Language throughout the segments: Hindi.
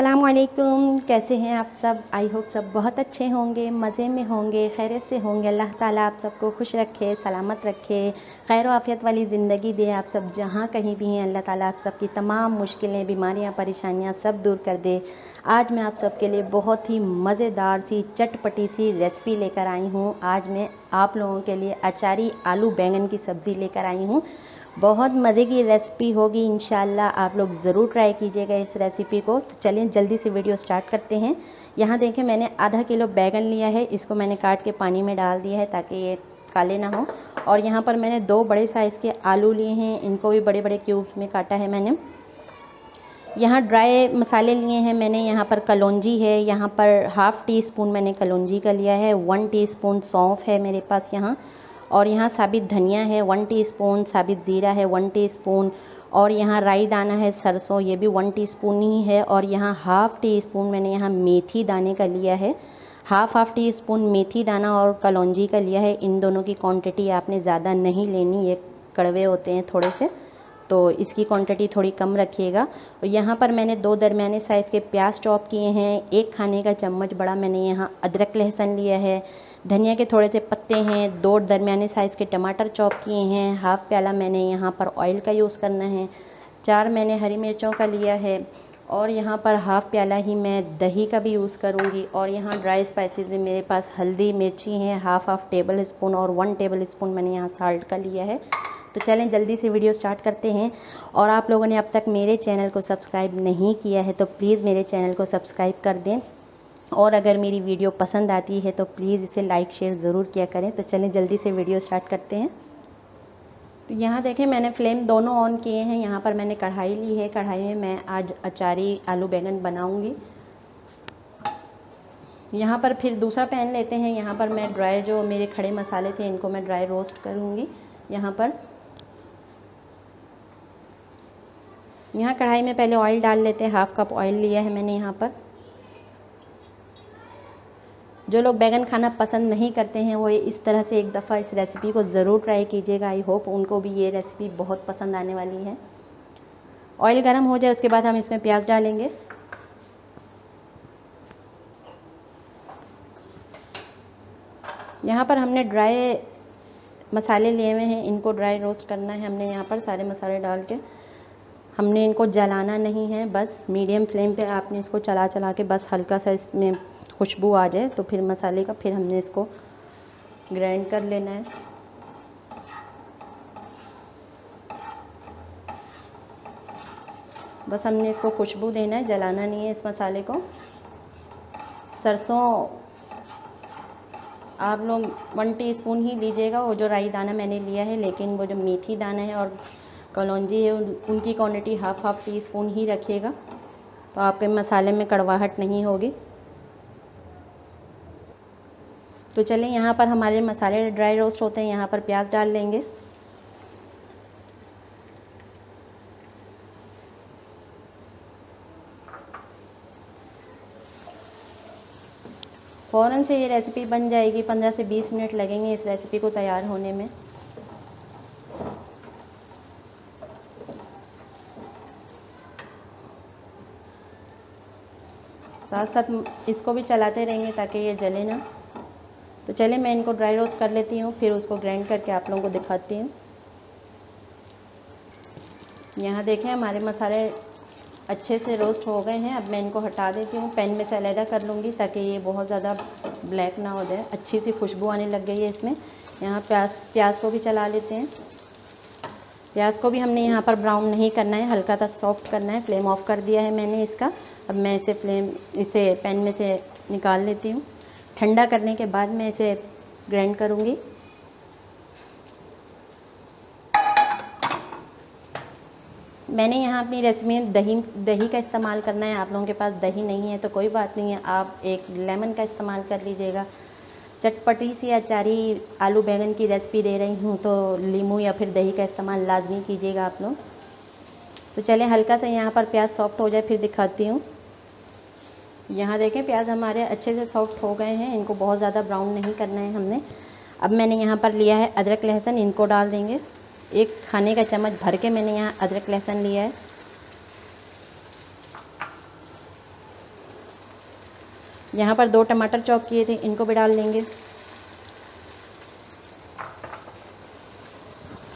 अस्सलामुअलैकुम। कैसे हैं आप सब? आई होप सब बहुत अच्छे होंगे, मज़े में होंगे, खैरियत से होंगे। अल्लाह ताला आप सबको खुश रखे, सलामत रखे, खैर आफियत वाली ज़िंदगी दे। आप सब जहाँ कहीं भी हैं, अल्लाह ताला आप सबकी तमाम मुश्किलें, बीमारियाँ, परेशानियाँ सब दूर कर दे। आज मैं आप सबके लिए बहुत ही मज़ेदार सी चटपटी सी रेसिपी लेकर आई हूँ। आज मैं आप लोगों के लिए अचारी आलू बैंगन की सब्ज़ी लेकर आई हूँ। बहुत मज़े की रेसिपी होगी इंशाल्लाह। आप लोग ज़रूर ट्राई कीजिएगा इस रेसिपी को। तो चलिए जल्दी से वीडियो स्टार्ट करते हैं। यहाँ देखें, मैंने आधा किलो बैंगन लिया है। इसको मैंने काट के पानी में डाल दिया है ताकि ये काले ना हो। और यहाँ पर मैंने 2 बड़े साइज़ के आलू लिए हैं, इनको भी बड़े बड़े क्यूब्स में काटा है मैंने। यहाँ ड्राई मसाले लिए हैं मैंने। यहाँ पर कलौंजी है, यहाँ पर हाफ़ टी स्पून मैंने कलौंजी का लिया है। 1 टीस्पून सौंफ है मेरे पास यहाँ। और यहाँ साबित धनिया है 1 टीस्पून, साबित ज़ीरा है 1 टीस्पून। और यहाँ राई दाना है सरसों, ये भी 1 टीस्पून ही है। और यहाँ हाफ़ टी स्पून मैंने यहाँ मेथी दाने का लिया है। हाफ़ टी स्पून मेथी दाना और कलौंजी का लिया है। इन दोनों की क्वांटिटी आपने ज़्यादा नहीं लेनी, ये कड़वे होते हैं थोड़े से, तो इसकी क्वांटिटी थोड़ी कम रखिएगा। और यहाँ पर मैंने 2 दरमियाने साइज़ के प्याज चॉप किए हैं। 1 खाने का चम्मच बड़ा मैंने यहाँ अदरक लहसुन लिया है। धनिया के थोड़े से पत्ते हैं। 2 दरमियाने साइज़ के टमाटर चॉप किए हैं। हाफ़ प्याला मैंने यहाँ पर ऑयल का यूज़ करना है। 4 मैंने हरी मिर्चों का लिया है। और यहाँ पर हाफ़ प्याला ही मैं दही का भी यूज़ करूँगी। और यहाँ ड्राई स्पाइसेस में मेरे पास हल्दी मिर्ची हैं हाफ़ टेबल स्पून, और 1 टेबल स्पून मैंने यहाँ साल्ट का लिया है। तो चलें जल्दी से वीडियो स्टार्ट करते हैं। और आप लोगों ने अब तक मेरे चैनल को सब्सक्राइब नहीं किया है तो प्लीज़ मेरे चैनल को सब्सक्राइब कर दें। और अगर मेरी वीडियो पसंद आती है तो प्लीज़ इसे लाइक शेयर ज़रूर किया करें। तो चलें जल्दी से वीडियो स्टार्ट करते हैं। तो यहाँ देखें, मैंने फ्लेम दोनों ऑन किए हैं। यहाँ पर मैंने कढ़ाई ली है। कढ़ाई में मैं आज अचारी आलू बैंगन बनाऊँगी। यहाँ पर फिर दूसरा पैन लेते हैं। यहाँ पर मैं ड्राई जो मेरे खड़े मसाले थे इनको मैं ड्राई रोस्ट करूँगी। यहाँ कढ़ाई में पहले ऑयल डाल लेते हैं। हाफ़ कप ऑयल लिया है मैंने यहाँ पर। जो लोग बैंगन खाना पसंद नहीं करते हैं वो इस तरह से एक दफ़ा इस रेसिपी को ज़रूर ट्राई कीजिएगा। आई होप उनको भी ये रेसिपी बहुत पसंद आने वाली है। ऑयल गर्म हो जाए उसके बाद हम इसमें प्याज डालेंगे। यहाँ पर हमने ड्राई मसाले लिए हुए हैं, इनको ड्राई रोस्ट करना है हमने। यहाँ पर सारे मसाले डाल के हमने इनको जलाना नहीं है, बस मीडियम फ्लेम पे आपने इसको चला चला के बस हल्का सा इसमें खुशबू आ जाए तो फिर मसाले का फिर हमने इसको ग्राइंड कर लेना है। बस हमने इसको खुशबू देना है, जलाना नहीं है इस मसाले को। सरसों आप लोग 1 टीस्पून ही लीजिएगा, वो जो राई दाना मैंने लिया है, लेकिन वो जो मेथी दाना है और कलौंजी है उनकी क्वांटिटी हाफ़ टी स्पून ही रखिएगा, तो आपके मसाले में कड़वाहट नहीं होगी। तो चलें, यहाँ पर हमारे मसाले ड्राई रोस्ट होते हैं। यहाँ पर प्याज डाल लेंगे। फ़ौरन से ये रेसिपी बन जाएगी, 15 से 20 मिनट लगेंगे इस रेसिपी को तैयार होने में। साथ साथ इसको भी चलाते रहेंगे ताकि ये जले ना। तो चलिए मैं इनको ड्राई रोस्ट कर लेती हूँ, फिर उसको ग्राइंड करके आप लोगों को दिखाती हूँ। यहाँ देखें, हमारे मसाले अच्छे से रोस्ट हो गए हैं। अब मैं इनको हटा देती हूँ, पैन में से अलग कर लूँगी ताकि ये बहुत ज़्यादा ब्लैक ना हो जाए। अच्छी सी खुशबू आने लग गई है इसमें। यहाँ प्याज को भी चला लेते हैं। प्याज को भी हमने यहाँ पर ब्राउन नहीं करना है, हल्का सा सॉफ्ट करना है। फ्लेम ऑफ कर दिया है मैंने इसका। अब मैं इसे पैन में से निकाल लेती हूँ। ठंडा करने के बाद मैं इसे ग्राइंड करूँगी। मैंने यहाँ अपनी रेसिपी में दही का इस्तेमाल करना है। आप लोगों के पास दही नहीं है तो कोई बात नहीं है, आप एक लेमन का इस्तेमाल कर लीजिएगा। चटपटी सी अचारी आलू बैंगन की रेसिपी दे रही हूँ तो नींबू या फिर दही का इस्तेमाल लाजमी कीजिएगा आप लोग। तो चलें, हल्का सा यहाँ पर प्याज सॉफ्ट हो जाए फिर दिखाती हूँ। यहाँ देखें, प्याज हमारे अच्छे से सॉफ्ट हो गए हैं। इनको बहुत ज़्यादा ब्राउन नहीं करना है हमने। अब मैंने यहाँ पर लिया है अदरक लहसुन, इनको डाल देंगे। 1 खाने का चम्मच भर के मैंने यहाँ अदरक लहसुन लिया है। यहाँ पर 2 टमाटर चॉप किए थे, इनको भी डाल देंगे।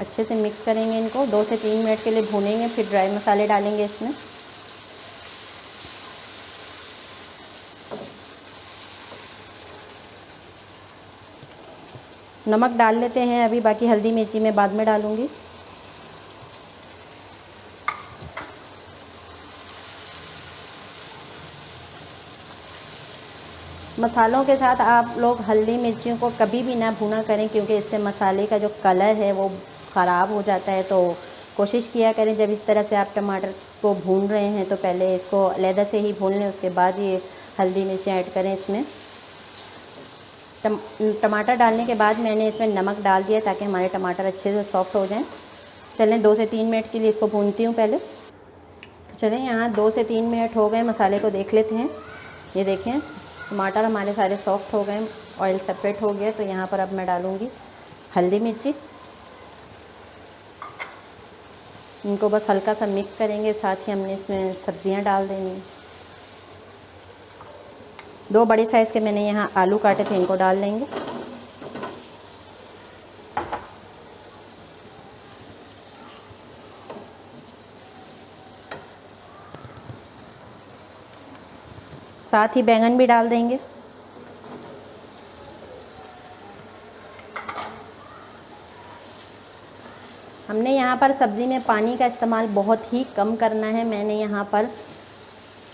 अच्छे से मिक्स करेंगे इनको, 2 से 3 मिनट के लिए भूनेंगे, फिर ड्राई मसाले डालेंगे इसमें। नमक डाल लेते हैं अभी, बाकी हल्दी मिर्ची मैं बाद में डालूँगी। मसालों के साथ आप लोग हल्दी मिर्चियों को कभी भी ना भुना करें, क्योंकि इससे मसाले का जो कलर है वो ख़राब हो जाता है। तो कोशिश किया करें जब इस तरह से आप टमाटर को भून रहे हैं तो पहले इसको अलग से ही भून लें, उसके बाद ये हल्दी मिर्ची ऐड करें इसमें। टमाटर डालने के बाद मैंने इसमें नमक डाल दिया ताकि हमारे टमाटर अच्छे से सॉफ्ट हो जाएं। चलें 2 से 3 मिनट के लिए इसको भूनती हूँ पहले। चलें यहाँ 2 से 3 मिनट हो गए, मसाले को देख लेते हैं। ये देखें टमाटर हमारे सारे सॉफ्ट हो गए, ऑयल सेपरेट हो गया। तो यहाँ पर अब मैं डालूँगी हल्दी मिर्ची, इनको बस हल्का सा मिक्स करेंगे। साथ ही हमने इसमें सब्जियाँ डाल देनी। 2 बड़े साइज़ के मैंने यहाँ आलू काटे थे, इनको डाल देंगे। साथ ही बैंगन भी डाल देंगे। हमने यहाँ पर सब्ज़ी में पानी का इस्तेमाल बहुत ही कम करना है। मैंने यहाँ पर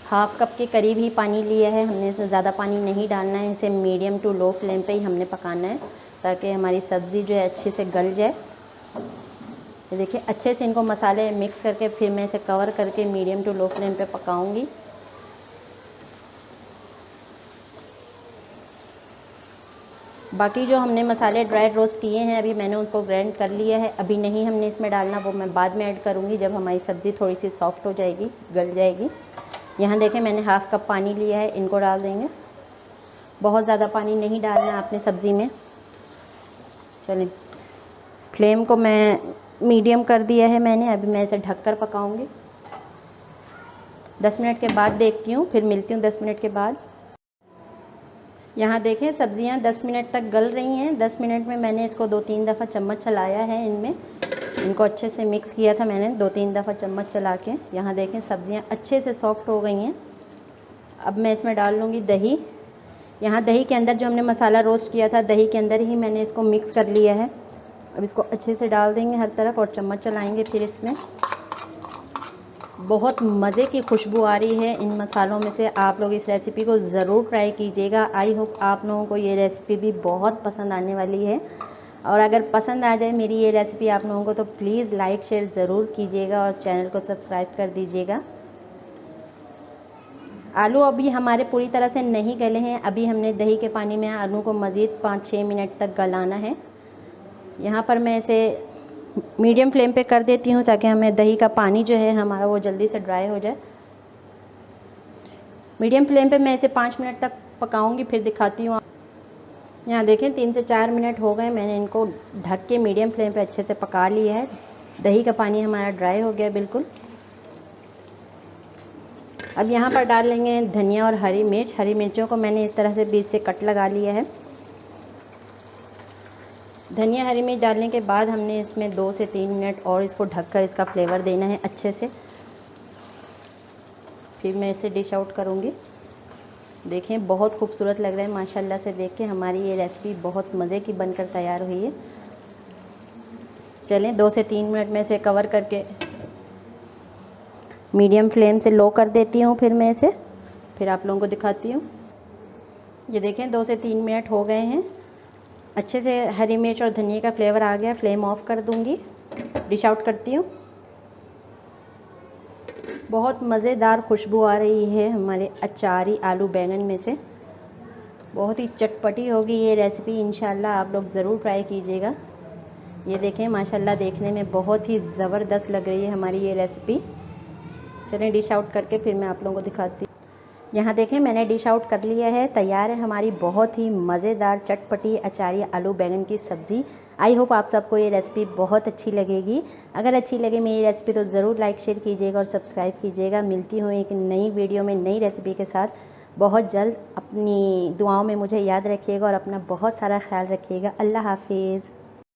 हाफ कप के करीब ही पानी लिया है। हमने इसमें ज़्यादा पानी नहीं डालना है। इसे मीडियम टू लो फ्लेम पे ही हमने पकाना है ताकि हमारी सब्ज़ी जो है अच्छे से गल जाए। ये देखिए अच्छे से इनको मसाले मिक्स करके फिर मैं इसे कवर करके मीडियम टू लो फ्लेम पे पकाऊंगी। बाकी जो हमने मसाले ड्राई रोस्ट किए हैं अभी मैंने उनको ग्राइंड कर लिया है। अभी नहीं हमने इसमें डालना, वो मैं बाद में ऐड करूँगी जब हमारी सब्ज़ी थोड़ी सी सॉफ्ट हो जाएगी, गल जाएगी। यहाँ देखें मैंने हाफ कप पानी लिया है, इनको डाल देंगे। बहुत ज़्यादा पानी नहीं डालना आपने सब्ज़ी में। चलिए फ्लेम को मैं मीडियम कर दिया है मैंने। अभी मैं इसे ढककर पकाऊंगी। 10 मिनट के बाद देखती हूँ, फिर मिलती हूँ 10 मिनट के बाद। यहाँ देखें सब्ज़ियाँ 10 मिनट तक गल रही हैं। 10 मिनट में मैंने इसको 2-3 दफ़ा चम्मच चलाया है, इनको अच्छे से मिक्स किया था मैंने 2-3 दफ़ा चम्मच चला के। यहाँ देखें सब्ज़ियाँ अच्छे से सॉफ्ट हो गई हैं। अब मैं इसमें डाल लूँगी दही। यहाँ दही के अंदर जो हमने मसाला रोस्ट किया था, दही के अंदर ही मैंने इसको मिक्स कर लिया है। अब इसको अच्छे से डाल देंगे हर तरफ और चम्मच चलाएंगे। फिर इसमें बहुत मज़े की खुशबू आ रही है इन मसालों में से। आप लोग इस रेसिपी को ज़रूर ट्राई कीजिएगा। आई होप आप लोगों को ये रेसिपी भी बहुत पसंद आने वाली है। और अगर पसंद आ जाए मेरी ये रेसिपी आप लोगों को तो प्लीज़ लाइक शेयर ज़रूर कीजिएगा और चैनल को सब्सक्राइब कर दीजिएगा। आलू अभी हमारे पूरी तरह से नहीं गले हैं। अभी हमने दही के पानी में आलू को मज़ीद 5-6 मिनट तक गलाना है। यहाँ पर मैं इसे मीडियम फ्लेम पे कर देती हूँ ताकि हमें दही का पानी जो है हमारा वो जल्दी से ड्राई हो जाए। मीडियम फ्लेम पे मैं इसे 5 मिनट तक पकाऊंगी, फिर दिखाती हूँ। यहाँ देखें 3 से 4 मिनट हो गए, मैंने इनको ढक के मीडियम फ्लेम पे अच्छे से पका लिया है। दही का पानी हमारा ड्राई हो गया बिल्कुल। अब यहाँ पर डाल लेंगे धनिया और हरी मिर्च। हरी मिर्चों को मैंने इस तरह से बीच से कट लगा लिया है। धनिया हरी मिर्च डालने के बाद हमने इसमें 2 से 3 मिनट और इसको ढककर इसका फ्लेवर देना है अच्छे से। फिर मैं इसे डिश आउट करूँगी। देखें बहुत खूबसूरत लग रहा है माशाल्लाह से। देख के हमारी ये रेसिपी बहुत मज़े की बनकर तैयार हुई है। चलें 2 से 3 मिनट में इसे कवर करके मीडियम फ्लेम से लो कर देती हूँ। फिर मैं इसे आप लोगों को दिखाती हूँ। ये देखें 2 से 3 मिनट हो गए हैं। अच्छे से हरी मिर्च और धनिया का फ्लेवर आ गया। फ्लेम ऑफ कर दूँगी, डिश आउट करती हूँ। बहुत मज़ेदार खुशबू आ रही है हमारे अचारी आलू बैंगन में से। बहुत ही चटपटी होगी ये रेसिपी, इंशाल्लाह आप लोग ज़रूर ट्राई कीजिएगा। ये देखें माशाल्लाह देखने में बहुत ही ज़बरदस्त लग रही है हमारी ये रेसिपी। चलें डिश आउट करके फिर मैं आप लोगों को दिखाती हूँ। यहाँ देखें मैंने डिश आउट कर लिया है। तैयार है हमारी बहुत ही मज़ेदार चटपटी अचारी आलू बैंगन की सब्ज़ी। आई होप आप सबको ये रेसिपी बहुत अच्छी लगेगी। अगर अच्छी लगे मेरी रेसिपी तो ज़रूर लाइक शेयर कीजिएगा और सब्सक्राइब कीजिएगा। मिलती हूँ एक नई वीडियो में नई रेसिपी के साथ। बहुत जल्द अपनी दुआओं में मुझे याद रखिएगा और अपना बहुत सारा ख्याल रखिएगा। अल्लाह हाफ़िज़।